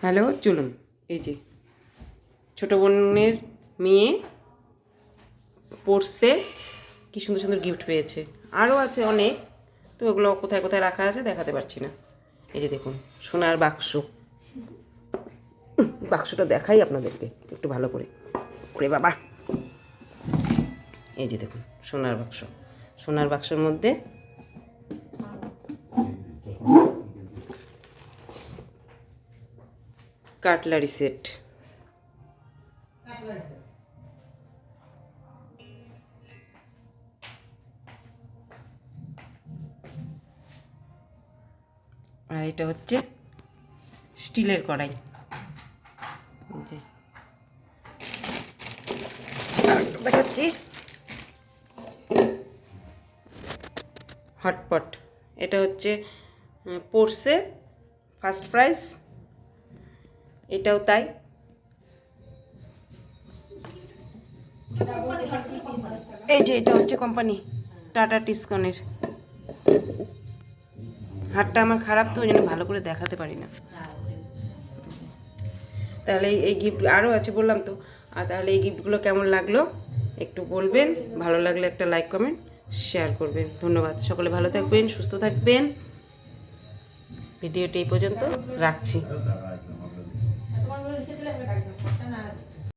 Hello, চলুন। এই যে ছোটো বোনের মেয়ে পড়ছে, কী সুন্দর সুন্দর গিফট পেয়েছে। আরও আছে অনেক, তো ওগুলো কোথায় কোথায় রাখা আছে দেখাতে পারছি না। এই যে দেখুন সোনার বাক্স, বাক্সটা দেখাই আপনাদেরকে একটু ভালো করে। ওরে বাবা, এই যে দেখুন সোনার বাক্স। সোনার বাক্সের মধ্যে কাটলারি সেট, আর এটা হচ্ছে স্টিলের কড়াই। দেখাচ্ছি হটপট, এটা হচ্ছে পড়ছে ফার্স্ট প্রাইজ, এটাও তাই। এই যে এটা হচ্ছে কোম্পানি টাটা টিসকনের। হাতটা আমার খারাপ, তো ওই জন্য ভালো করে দেখাতে পারি না। তাহলে এই গিফট আরও আছে বললাম তো। আর তাহলে এই গিফটগুলো কেমন লাগলো একটু বলবেন, ভালো লাগলে একটা লাইক কমেন্ট শেয়ার করবেন। ধন্যবাদ, সকলে ভালো থাকবেন, সুস্থ থাকবেন। ভিডিওটি এই পর্যন্ত রাখছি।